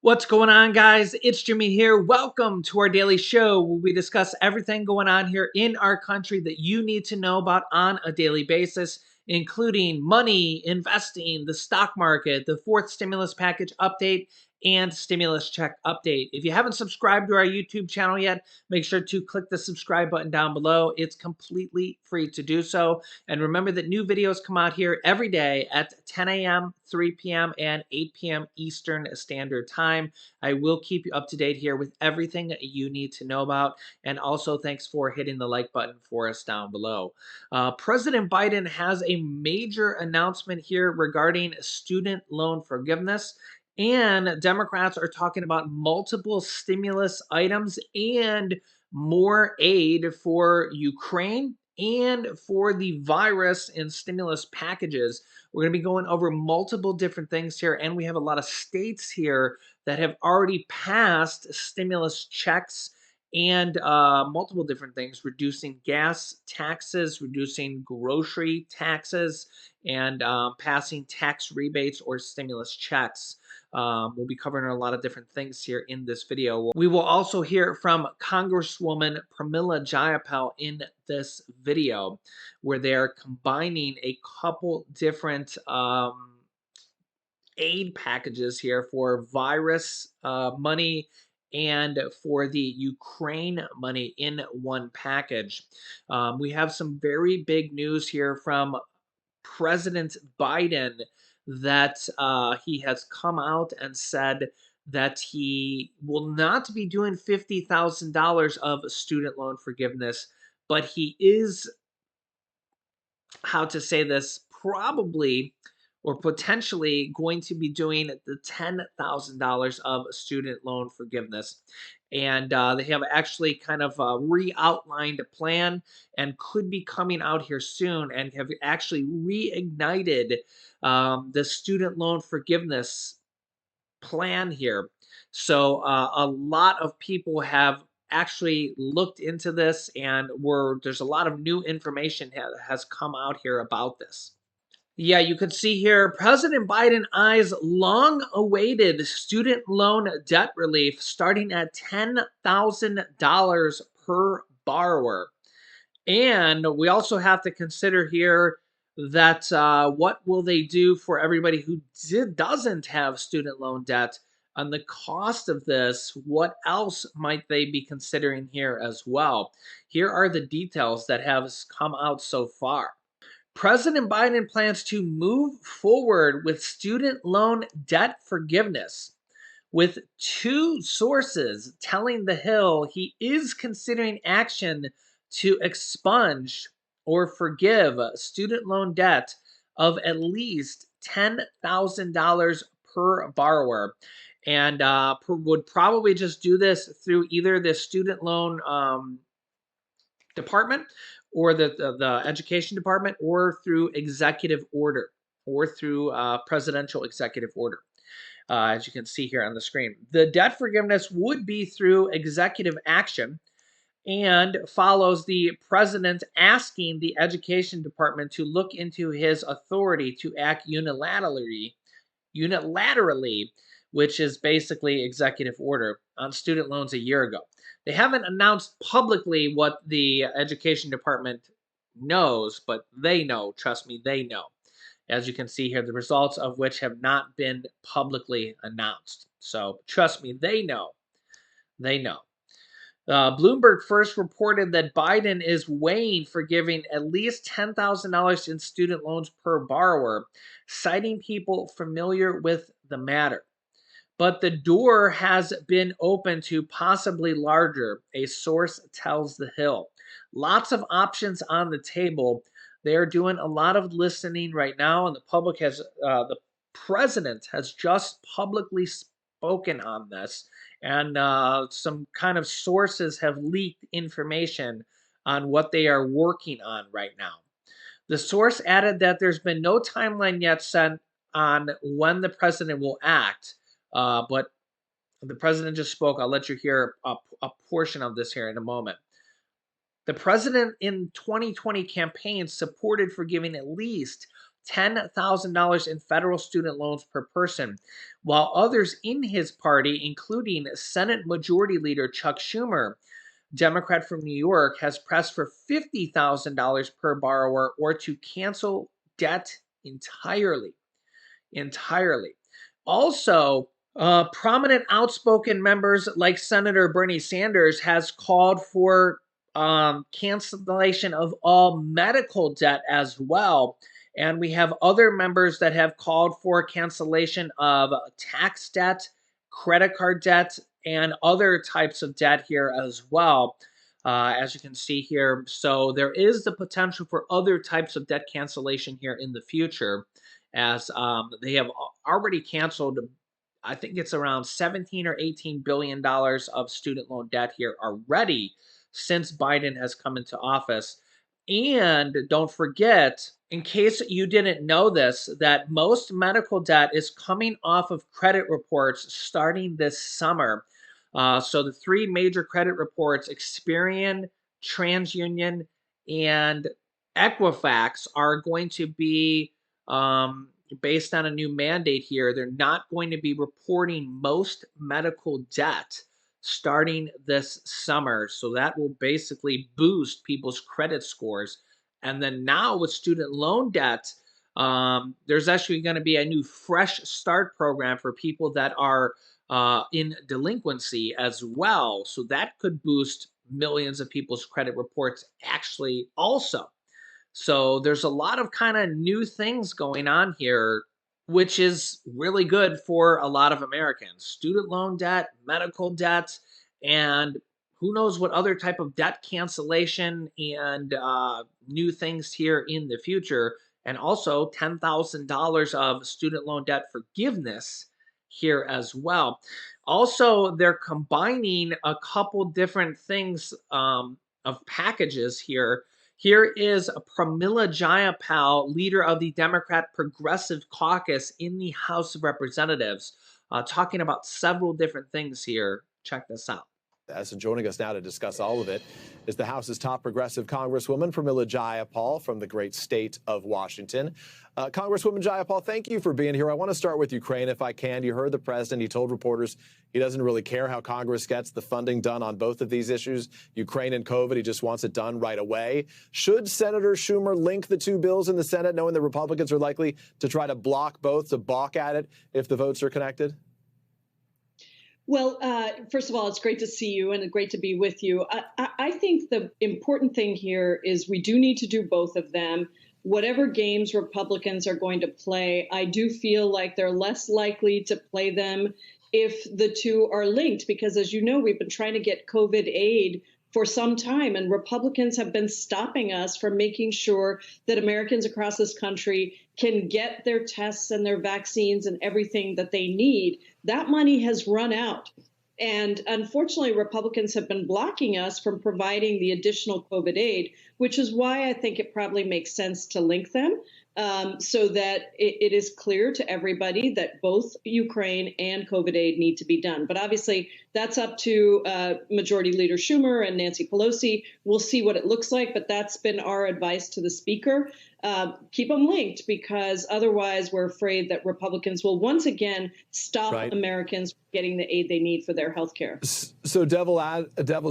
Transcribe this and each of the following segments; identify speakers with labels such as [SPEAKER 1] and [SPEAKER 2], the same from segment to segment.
[SPEAKER 1] What's going on, guys? It's Jimmy here. Welcome to our daily show where we discuss everything going on here in our country that you need to know about on a daily basis, including money, investing, the stock market, the fourth stimulus package update, and stimulus check update. If you haven't subscribed to our YouTube channel yet, make sure to click the subscribe button down below. It's completely free to do so. And remember that new videos come out here every day at 10 a.m., 3 p.m., and 8 p.m. Eastern Standard Time. I will keep you up to date here with everything that you need to know about. And also, thanks for hitting the like button for us down below. President Biden has a major announcement here regarding student loan forgiveness. And Democrats are talking about multiple stimulus items and more aid for Ukraine and for the virus and stimulus packages. We're going to be going over multiple different things here, and we have a lot of states here that have already passed stimulus checks and multiple different things, reducing gas taxes, reducing grocery taxes, and passing tax rebates or stimulus checks. We'll be covering a lot of different things here in this video. We will also hear from Congresswoman Pramila Jayapal in this video, where they're combining a couple different aid packages here for virus money and for the Ukraine money in one package. We have some very big news here from President Biden that he has come out and said that he will not be doing $50,000 of student loan forgiveness, but he is, how to say this, probably or potentially going to be doing the $10,000 of student loan forgiveness. And they have actually kind of re-outlined a plan and could be coming out here soon and have actually reignited the student loan forgiveness plan here. So a lot of people have actually looked into this, and there's a lot of new information has come out here about this. Yeah, you can see here President Biden eyes long awaited student loan debt relief starting at $10,000 per borrower. And we also have to consider here that what will they do for everybody who doesn't have student loan debt, and the cost of this? What else might they be considering here as well? Here are the details that have come out so far. President Biden plans to move forward with student loan debt forgiveness, with two sources telling The Hill he is considering action to expunge or forgive student loan debt of at least $10,000 per borrower. And would probably just do this through either the student loan department or the education department, or through executive order, or through presidential executive order. As you can see here on the screen, the debt forgiveness would be through executive action and follows the president asking the education department to look into his authority to act unilaterally, which is basically executive order on student loans a year ago. They haven't announced publicly what the education department knows, but they know. Trust me, they know. As you can see here, the results of which have not been publicly announced. So trust me, they know. They know. Bloomberg first reported that Biden is weighing forgiving at least $10,000 in student loans per borrower, citing people familiar with the matter. But the door has been open to possibly larger, a source tells The Hill. Lots of options on the table. They are doing a lot of listening right now, and the president has just publicly spoken on this, and some kind of sources have leaked information on what they are working on right now. The source added that there's been no timeline yet set on when the president will act, but the president just spoke. I'll let you hear a portion of this here in a moment. The president in 2020 campaign supported forgiving at least $10,000 in federal student loans per person, while others in his party, including Senate Majority Leader Chuck Schumer, Democrat from New York, has pressed for $50,000 per borrower or to cancel debt entirely. Entirely. Also, prominent outspoken members like Senator Bernie Sanders has called for cancellation of all medical debt as well. And we have other members that have called for cancellation of tax debt, credit card debt, and other types of debt here as well. As you can see here. So there is the potential for other types of debt cancellation here in the future, as they have already canceled. I think it's around 17 or 18 billion dollars of student loan debt here already since Biden has come into office. And don't forget, in case you didn't know this, that most medical debt is coming off of credit reports starting this summer. So the three major credit reports, Experian, TransUnion, and Equifax, are going to be based on a new mandate here. They're not going to be reporting most medical debt starting this summer. So that will basically boost people's credit scores. And then now with student loan debt, there's actually going to be a new fresh start program for people that are in delinquency as well. So that could boost millions of people's credit reports actually also. So there's a lot of kind of new things going on here, which is really good for a lot of Americans. Student loan debt, medical debt, and who knows what other type of debt cancellation and new things here in the future. And also $10,000 of student loan debt forgiveness here as well. Also, they're combining a couple different things of packages here. Here is Pramila Jayapal, leader of the Democrat Progressive Caucus in the House of Representatives, talking about several different things here. Check this out.
[SPEAKER 2] And joining us now to discuss all of it is the House's top progressive Congresswoman, Pramila Jayapal, from the great state of Washington. Congresswoman Jayapal, thank you for being here. I want to start with Ukraine, if I can. You heard the president. He told reporters he doesn't really care how Congress gets the funding done on both of these issues, Ukraine and COVID. He just wants it done right away. Should Senator Schumer link the two bills in the Senate, knowing the Republicans are likely to try to block both, to balk at it if the votes are connected?
[SPEAKER 3] Well, first of all, it's great to see you and great to be with you. I think the important thing here is we do need to do both of them. Whatever games Republicans are going to play, I do feel like they're less likely to play them if the two are linked, because as you know, we've been trying to get COVID aid for some time, and Republicans have been stopping us from making sure that Americans across this country can get their tests and their vaccines and everything that they need. That money has run out. And unfortunately, Republicans have been blocking us from providing the additional COVID aid, which is why I think it probably makes sense to link them so that it is clear to everybody that both Ukraine and COVID aid need to be done. But obviously, that's up to Majority Leader Schumer and Nancy Pelosi. We'll see what it looks like, but that's been our advice to the Speaker. Keep them linked, because otherwise we're afraid that Republicans will once again stop Americans getting the aid they need for their health care.
[SPEAKER 2] So devil's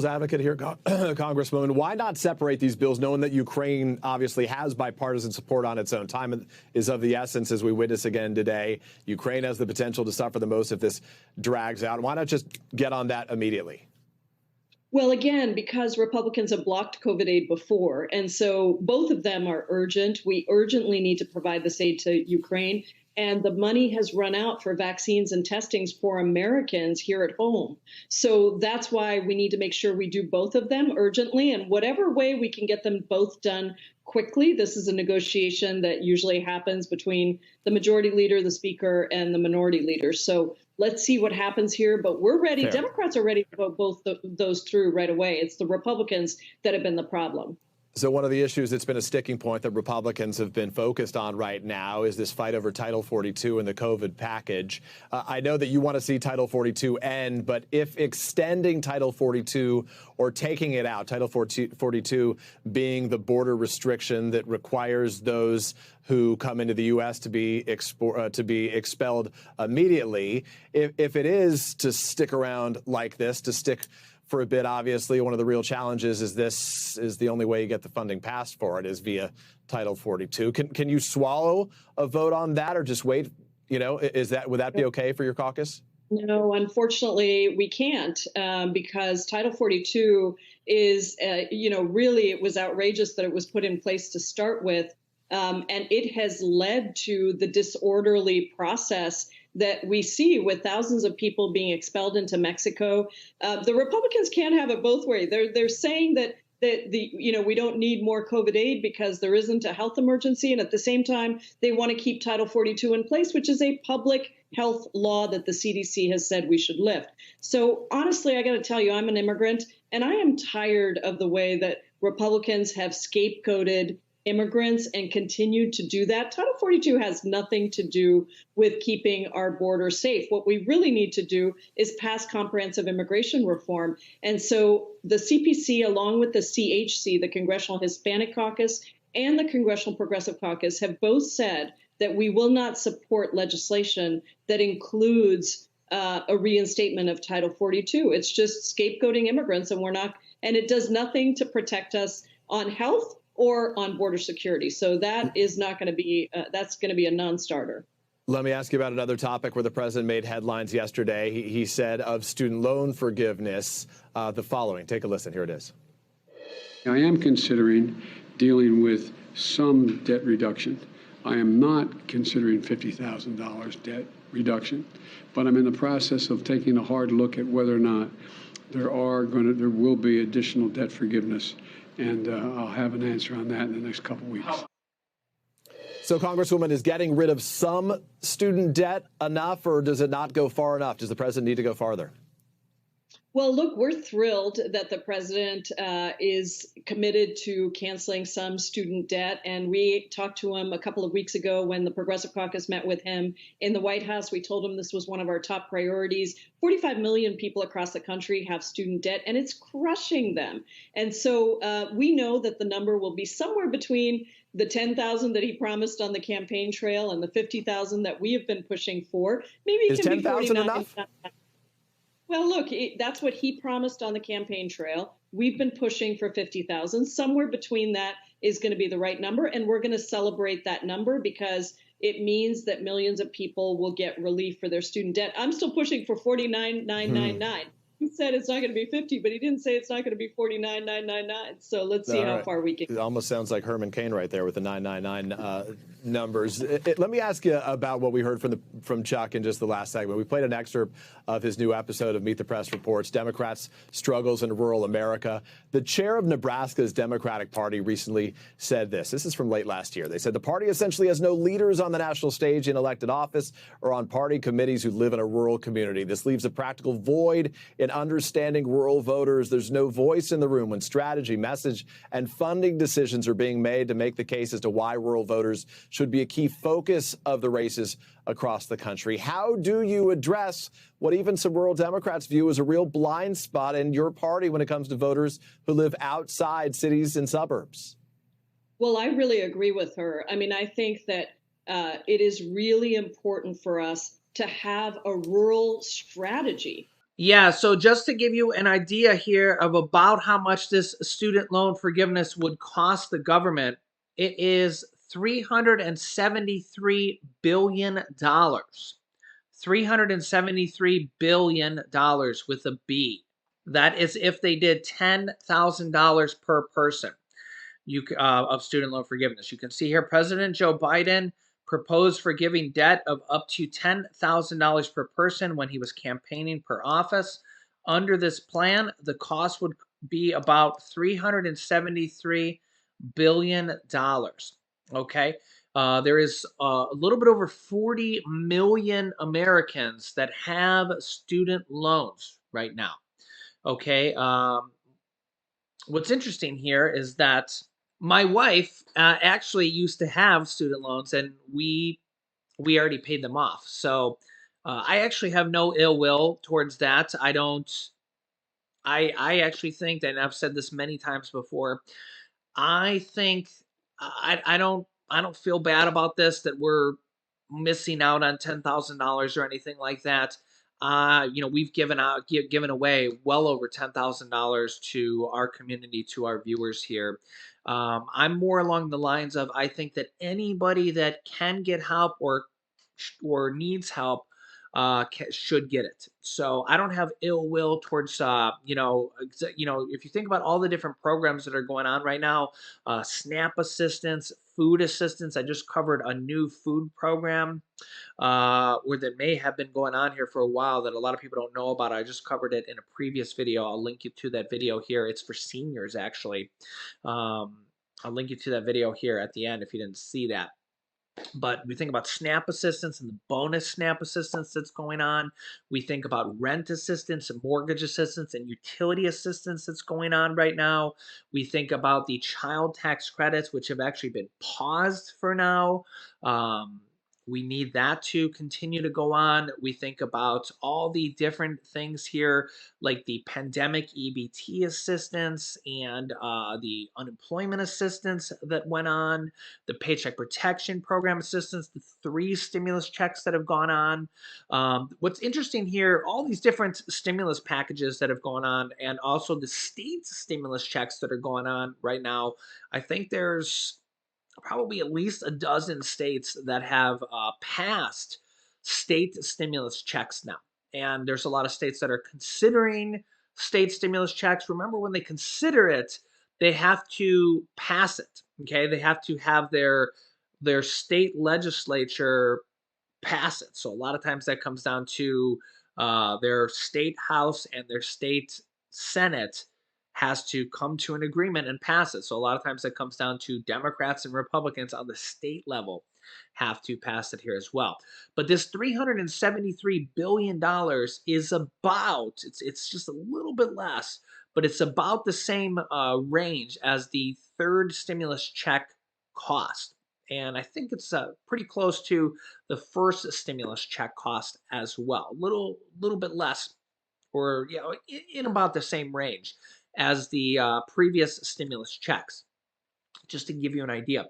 [SPEAKER 2] advocate here, Congresswoman, why not separate these bills, knowing that Ukraine obviously has bipartisan support on its own? Time is of the essence, as we witness again today. Ukraine has the potential to suffer the most if this drags out. Why not just get on that immediately?
[SPEAKER 3] Well, again, because Republicans have blocked COVID aid before, and so both of them are urgent. We urgently need to provide this aid to Ukraine, and the money has run out for vaccines and testings for Americans here at home. So that's why we need to make sure we do both of them urgently, and whatever way we can get them both done quickly. This is a negotiation that usually happens between the majority leader, the speaker, and the minority leader. So let's see what happens here. But we're ready.
[SPEAKER 2] Fair.
[SPEAKER 3] Democrats are ready to vote both those through right away. It's the Republicans that have been the problem.
[SPEAKER 2] So one of the issues that's been a sticking point that Republicans have been focused on right now is this fight over Title 42 and the COVID package. I know that you want to see Title 42 end, but if extending Title 42 or taking it out, Title 42 being the border restriction that requires those who come into the U.S. to be expelled immediately, if it is to stick around like this, to stick for a bit, obviously, one of the real challenges is this is the only way you get the funding passed for it is via Title 42. Can you swallow a vote on that or just wait? You know, would that be okay for your caucus?
[SPEAKER 3] No, unfortunately, we can't because Title 42 is, really it was outrageous that it was put in place to start with. And it has led to the disorderly process that we see with thousands of people being expelled into Mexico. The Republicans can't have it both ways. They're saying that we don't need more COVID aid because there isn't a health emergency, and at the same time they want to keep Title 42 in place, which is a public health law that the CDC has said we should lift. So honestly, I got to tell you, I'm an immigrant, and I am tired of the way that Republicans have scapegoated immigrants and continued to do that. Title 42 has nothing to do with keeping our border safe. What we really need to do is pass comprehensive immigration reform. And so the CPC, along with the CHC, the Congressional Hispanic Caucus, and the Congressional Progressive Caucus have both said that we will not support legislation that includes a reinstatement of Title 42. It's just scapegoating immigrants, and it does nothing to protect us on health or on border security. So that is not going to be, that's going to be a non-starter.
[SPEAKER 2] Let me ask you about another topic where the president made headlines yesterday. He said of student loan forgiveness the following. Take a listen. Here it is.
[SPEAKER 4] I am considering dealing with some debt reduction. I am not considering $50,000 debt reduction, but I'm in the process of taking a hard look at whether or not there will be additional debt forgiveness. And I'll have an answer on that in the next couple of weeks.
[SPEAKER 2] So, Congresswoman, is getting rid of some student debt enough, or does it not go far enough? Does the president need to go farther?
[SPEAKER 3] Well, look, we're thrilled that the president is committed to canceling some student debt. And we talked to him a couple of weeks ago when the Progressive Caucus met with him in the White House. We told him this was one of our top priorities. 45 million people across the country have student debt, and it's crushing them. And so we know that the number will be somewhere between the 10,000 that he promised on the campaign trail and the 50,000 that we have been pushing for. Maybe it can be
[SPEAKER 2] 10,000 enough?
[SPEAKER 3] Well, look, that's what he promised on the campaign trail. We've been pushing for 50,000. Somewhere between that is going to be the right number. And we're going to celebrate that number because it means that millions of people will get relief for their student debt. I'm still pushing for 49,999. He said it's not going to be 50, but he didn't say it's not going to be 49,999. So let's see how far we can go.
[SPEAKER 2] It almost sounds like Herman Cain right there with the 999 numbers. Let me ask you about what we heard from Chuck in just the last segment. We played an excerpt of his new episode of Meet the Press Reports, Democrats' Struggles in Rural America. The chair of Nebraska's Democratic Party recently said this. This is from late last year. They said the party essentially has no leaders on the national stage in elected office or on party committees who live in a rural community. This leaves a practical void in understanding rural voters. There's no voice in the room when strategy, message, and funding decisions are being made to make the case as to why rural voters should be a key focus of the races across the country. How do you address what even some rural Democrats view as a real blind spot in your party when it comes to voters who live outside cities and suburbs?
[SPEAKER 3] Well, I really agree with her. I mean, I think that it is really important for us to have a rural strategy.
[SPEAKER 1] Yeah, so just to give you an idea here of about how much this student loan forgiveness would cost the government, it is $373 billion. $373 billion with a B. That is if they did $10,000 per person of student loan forgiveness. You can see here President Joe Biden proposed forgiving debt of up to $10,000 per person when he was campaigning per office. Under this plan, the cost would be about $373 billion. Okay. There is a little bit over 40 million Americans that have student loans right now. Okay. What's interesting here is that My wife actually used to have student loans, and we already paid them off. So I actually have no ill will towards that. I don't. I actually think that, and I've said this many times before. I think I don't feel bad about this, that we're missing out on $10,000 or anything like that. We've given away well over $10,000 to our community, to our viewers here. I'm more along the lines of, I think that anybody that can get help or needs help should get it. So I don't have ill will towards if you think about all the different programs that are going on right now, SNAP assistance, food assistance. I just covered a new food program where that may have been going on here for a while that a lot of people don't know about. I just covered it in a previous video. I'll link you to that video here. It's for seniors, actually. Um, I'll link you to that video here at the end if you didn't see that. But we think about SNAP assistance and the bonus SNAP assistance that's going on. We think about rent assistance and mortgage assistance and utility assistance that's going on right now. We think about the child tax credits, which have actually been paused for now. Um, we need that to continue to go on. We think about all the different things here, like the pandemic EBT assistance and the unemployment assistance that went on, the Paycheck Protection Program assistance, the 3 stimulus checks that have gone on. What's interesting here, all these different stimulus packages that have gone on, and also the state stimulus checks that are going on right now. I think there's probably at least a dozen states that have passed state stimulus checks now. And there's a lot of states that are considering state stimulus checks. Remember, when they consider it, they have to pass it. Okay, they have to have their state legislature pass it. So a lot of times that comes down to their state house and their state senate has to come to an agreement and pass it. So a lot of times that comes down to Democrats and Republicans on the state level have to pass it here as well. But this $373 billion is about, it's just a little bit less, but it's about the same range as the third stimulus check cost. And I think it's pretty close to the first stimulus check cost as well. Little bit less, or in about the same range as the previous stimulus checks, just to give you an idea.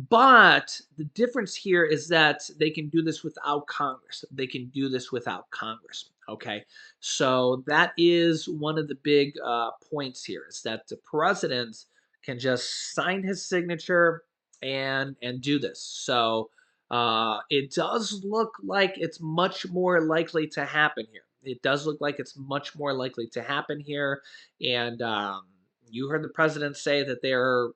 [SPEAKER 1] But the difference here is that they can do this without Congress. They can do this without Congress. Okay, so that is one of the big points here, is that the president can just sign his signature and do this. So it does look like it's much more likely to happen here. It does look like it's much more likely to happen here, and you heard the president say that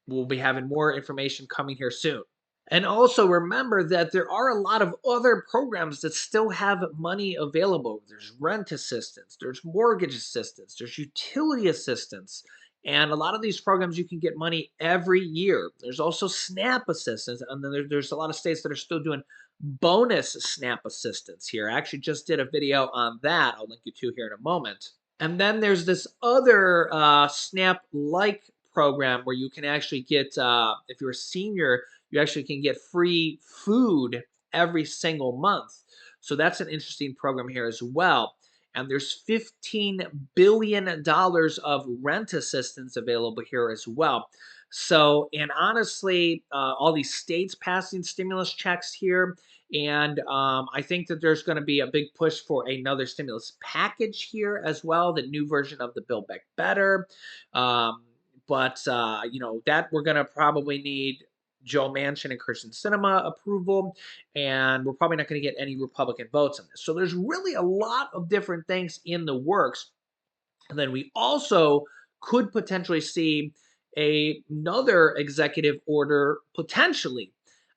[SPEAKER 1] we'll be having more information coming here soon. And also remember that there are a lot of other programs that still have money available. There's rent assistance, there's mortgage assistance, there's utility assistance. And a lot of these programs you can get money every year. There's also SNAP assistance. And then there's a lot of states that are still doing bonus SNAP assistance here. I actually just did a video on that. I'll link you to here in a moment. And then there's this other SNAP-like program where you can actually get, if you're a senior, you actually can get free food every single month. So that's an interesting program here as well. And there's $15 billion of rent assistance available here as well. So, and honestly, all these states passing stimulus checks here, and I think that there's going to be a big push for another stimulus package here as well, the new version of the Build Back Better. But that we're going to probably need Joe Manchin and Christian Cinema approval, and we're probably not going to get any Republican votes on this. So there's really a lot of different things in the works. And then we also could potentially see another executive order potentially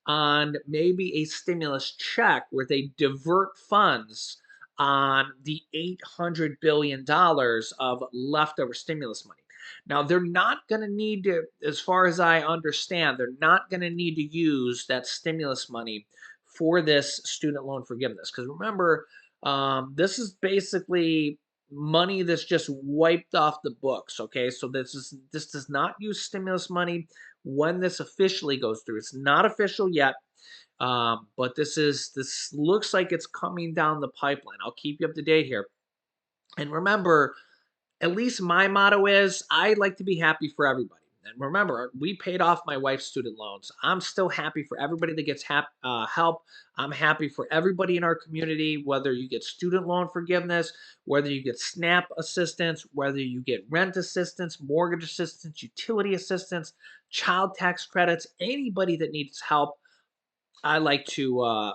[SPEAKER 1] on maybe a stimulus check where they divert funds on the $800 billion of leftover stimulus money. Now, they're not going to need to, as far as I understand, they're not going to need to use that stimulus money for this student loan forgiveness. Because remember, this is basically money that's just wiped off the books. Okay, so this does not use stimulus money when this officially goes through. It's not official yet, but this looks like it's coming down the pipeline. I'll keep you up to date here. And remember, at least my motto is I like to be happy for everybody. And remember, we paid off my wife's student loans. I'm still happy for everybody that gets help. I'm happy for everybody in our community, whether you get student loan forgiveness, whether you get SNAP assistance, whether you get rent assistance, mortgage assistance, utility assistance, child tax credits, anybody that needs help. I like to.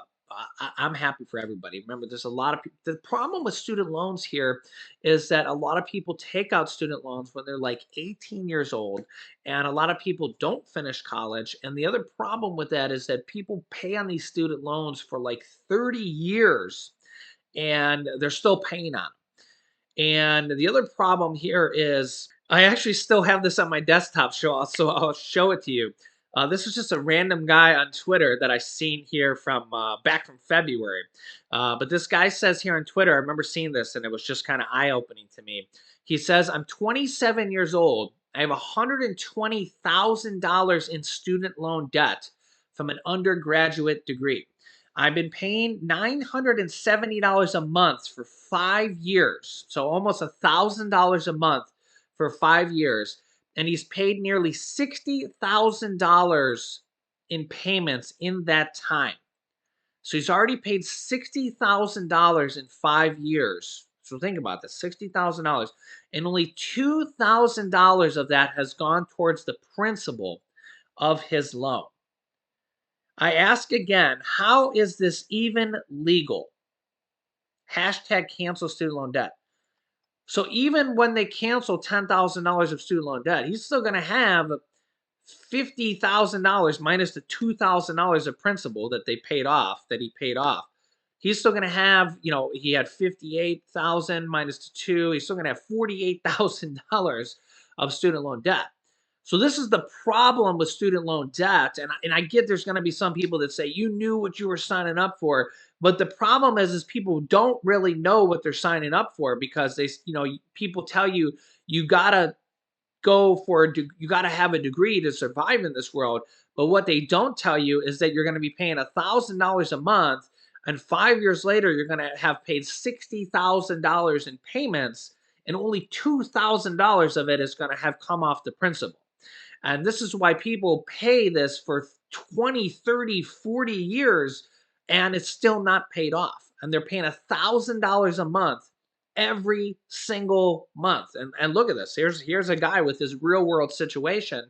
[SPEAKER 1] I'm happy for everybody. Remember, there's a lot of people. The problem with student loans here is that a lot of people take out student loans when they're like 18 years old, and a lot of people don't finish college. And the other problem with that is that people pay on these student loans for like 30 years, and they're still paying on 'em. And the other problem here is I actually still have this on my desktop, so I'll show it to you. This is just a random guy on Twitter that I seen here from back from February. But this guy says here on Twitter, I remember seeing this and it was just kind of eye opening to me. He says, I'm 27 years old. I have $120,000 in student loan debt from an undergraduate degree. I've been paying $970 a month for 5 years, so almost $1,000 a month for 5 years, and he's paid nearly $60,000 in payments in that time. So he's already paid $60,000 in 5 years. So think about this, $60,000, and only $2,000 of that has gone towards the principal of his loan. I ask again, how is this even legal? Hashtag cancel student loan debt. So even when they cancel $10,000 of student loan debt, he's still going to have $50,000 minus the $2,000 of principal that they paid off, that he paid off. He's still going to have, he had 58,000 minus the two. He's still going to have $48,000 of student loan debt. So this is the problem with student loan debt. And I get there's going to be some people that say you knew what you were signing up for. But the problem is people don't really know what they're signing up for because people tell you you gotta you got to have a degree to survive in this world. But what they don't tell you is that you're going to be paying $1,000 a month, and 5 years later you're going to have paid $60,000 in payments, and only $2,000 of it is going to have come off the principal. And this is why people pay this for 20, 30, 40 years, and it's still not paid off. And they're paying $1,000 a month every single month. And look at this. Here's a guy with his real world situation,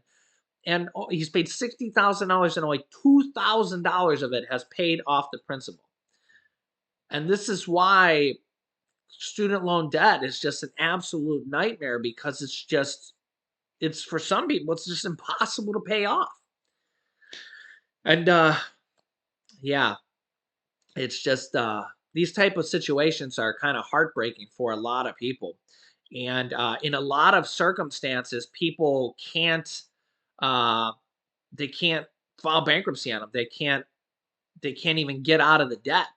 [SPEAKER 1] and he's paid $60,000, and only $2,000 of it has paid off the principal. And this is why student loan debt is just an absolute nightmare because it's for some people, it's just impossible to pay off. And yeah, it's just these type of situations are kind of heartbreaking for a lot of people. And in a lot of circumstances, people uh, they can't file bankruptcy on them. They can't even get out of the debt.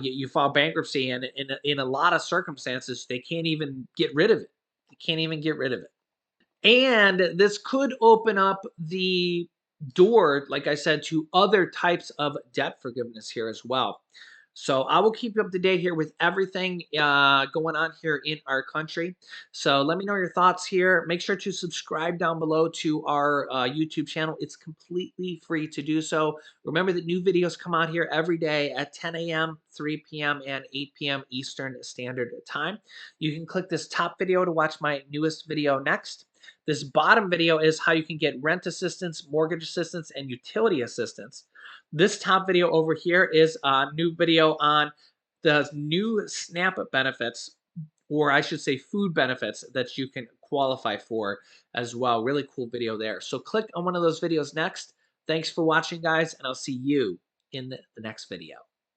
[SPEAKER 1] You file bankruptcy, and in a lot of circumstances, they can't even get rid of it. They can't even get rid of it. And this could open up the door, like I said, to other types of debt forgiveness here as well. So I will keep you up to date here with everything going on here in our country. So let me know your thoughts here. Make sure to subscribe down below to our YouTube channel. It's completely free to do so. Remember that new videos come out here every day at 10 a.m., 3 p.m., and 8 p.m. Eastern Standard Time. You can click this top video to watch my newest video next. This bottom video is how you can get rent assistance, mortgage assistance, and utility assistance. This top video over here is a new video on the new SNAP benefits, or I should say food benefits that you can qualify for as well. Really cool video there. So click on one of those videos next. Thanks for watching, guys, and I'll see you in the next video.